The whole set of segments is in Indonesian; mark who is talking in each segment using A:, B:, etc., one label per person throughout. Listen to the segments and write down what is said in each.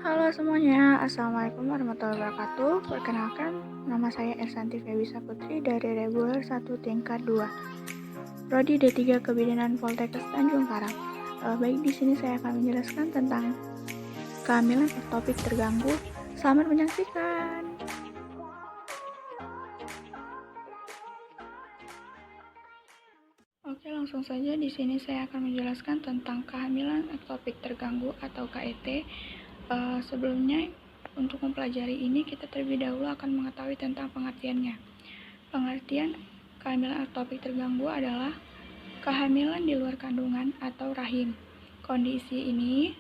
A: Halo semuanya, Assalamualaikum warahmatullahi wabarakatuh. Perkenalkan, nama saya Ersanti Febisa Putri dari Reguler 1 Tingkat 2, Prodi D3 Kebidanan Poltekkes Tanjung Karang. Baik, di sini saya akan menjelaskan tentang kehamilan ektopik terganggu. Selamat menyaksikan. Oke, langsung saja di sini saya akan menjelaskan tentang kehamilan ektopik terganggu atau KET. Sebelumnya, untuk mempelajari ini kita terlebih dahulu akan mengetahui tentang pengertiannya. Pengertian kehamilan ektopik terganggu adalah kehamilan di luar kandungan atau rahim. Kondisi ini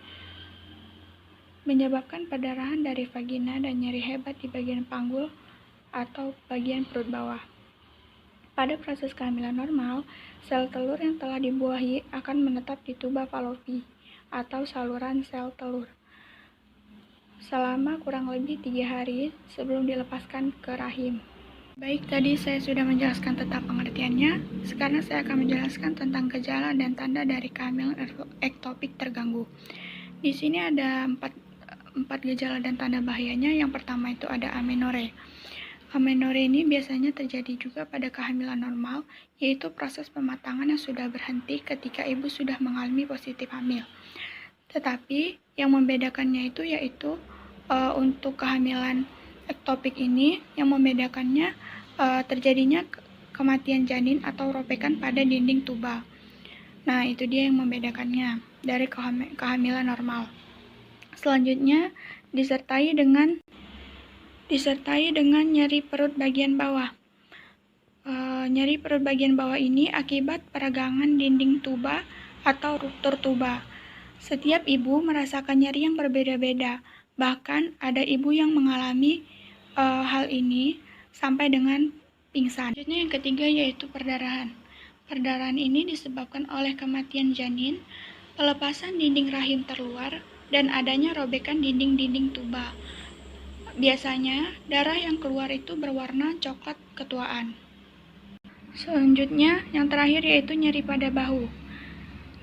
A: menyebabkan perdarahan dari vagina dan nyeri hebat di bagian panggul atau bagian perut bawah. Pada proses kehamilan normal, sel telur yang telah dibuahi akan menetap di tuba Fallopi atau saluran sel telur selama kurang lebih 3 hari sebelum dilepaskan ke rahim. Baik, tadi saya sudah menjelaskan tentang pengertiannya. Sekarang saya akan menjelaskan tentang gejala dan tanda dari kehamilan ektopik terganggu. Di sini ada empat gejala dan tanda bahayanya. Yang pertama itu ada amenore. Amenore ini biasanya terjadi juga pada kehamilan normal, yaitu proses pematangan yang sudah berhenti ketika ibu sudah mengalami positif hamil. Tetapi yang membedakannya itu yaitu untuk kehamilan ektopik ini, yang membedakannya terjadinya kematian janin atau robekan pada dinding tuba. Nah, itu dia yang membedakannya dari kehamilan normal. Selanjutnya disertai dengan nyeri perut bagian bawah. Nyeri perut bagian bawah ini akibat peragangan dinding tuba atau ruptur tuba. Setiap ibu merasakan nyeri yang berbeda-beda. Bahkan ada ibu yang mengalami hal ini sampai dengan pingsan. Selanjutnya yang ketiga yaitu perdarahan. Perdarahan ini disebabkan oleh kematian janin, pelepasan dinding rahim terluar, dan adanya robekan dinding-dinding tuba. Biasanya, darah yang keluar itu berwarna coklat ketuaan. Selanjutnya, yang terakhir yaitu nyeri pada bahu.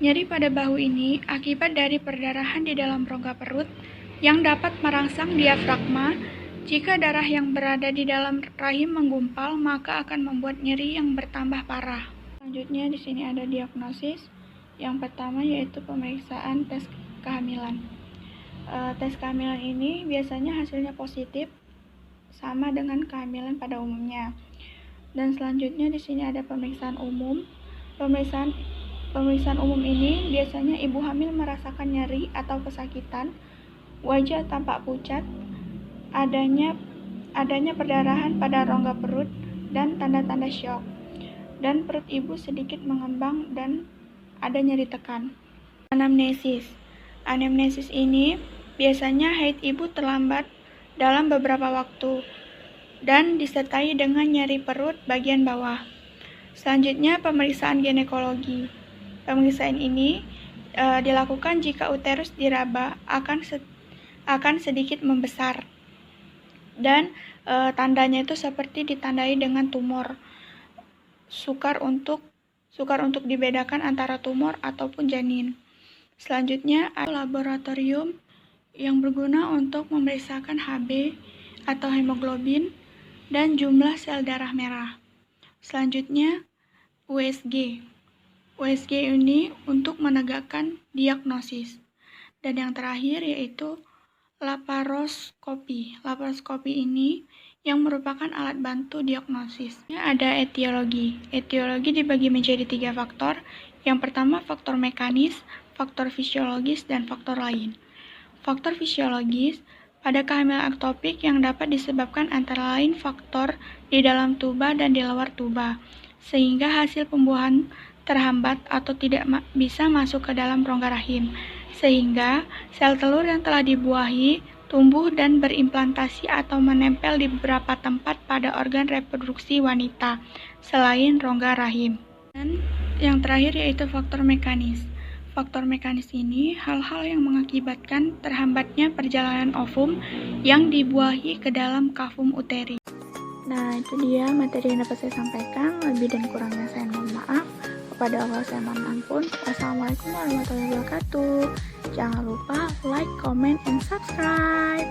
A: Nyeri pada bahu ini akibat dari perdarahan di dalam rongga perut yang dapat merangsang diafragma. Jika darah yang berada di dalam rahim menggumpal, maka akan membuat nyeri yang bertambah parah. Selanjutnya, di sini ada diagnosis. Yang pertama yaitu pemeriksaan tes kehamilan. Tes kehamilan ini biasanya hasilnya positif, sama dengan kehamilan pada umumnya. Dan selanjutnya di sini ada pemeriksaan umum. Pemeriksaan umum ini biasanya ibu hamil merasakan nyeri atau kesakitan, wajah tampak pucat, adanya perdarahan pada rongga perut dan tanda-tanda syok, dan perut ibu sedikit mengembang dan ada nyeri tekan. Anamnesis ini biasanya haid ibu terlambat dalam beberapa waktu dan disertai dengan nyeri perut bagian bawah. Selanjutnya pemeriksaan ginekologi. Pemeriksaan ini dilakukan jika uterus diraba akan sedikit membesar dan tandanya itu seperti ditandai dengan tumor. Sukar untuk dibedakan antara tumor ataupun janin. Selanjutnya ada laboratorium yang berguna untuk memeriksakan Hb atau hemoglobin dan jumlah sel darah merah. Selanjutnya USG. USG ini untuk menegakkan diagnosis. Dan yang terakhir yaitu laparoskopi. Laparoskopi ini yang merupakan alat bantu diagnosis. Ada etiologi. Etiologi dibagi menjadi 3 faktor. Yang pertama faktor mekanis, faktor fisiologis, dan faktor lain. Faktor fisiologis pada kehamilan ektopik yang dapat disebabkan antara lain faktor di dalam tuba dan di luar tuba, sehingga hasil pembuahan terhambat atau tidak bisa masuk ke dalam rongga rahim, sehingga sel telur yang telah dibuahi tumbuh dan berimplantasi atau menempel di beberapa tempat pada organ reproduksi wanita selain rongga rahim. Dan yang terakhir yaitu faktor mekanis. Faktor mekanis ini hal-hal yang mengakibatkan terhambatnya perjalanan ovum yang dibuahi ke dalam kavum uteri. Nah, itu dia materi yang dapat saya sampaikan. Lebih dan kurangnya saya mohon maaf. Kepada Allah saya mohon ampun. Wassalamualaikum warahmatullahi wabarakatuh. Jangan lupa like, comment, and subscribe.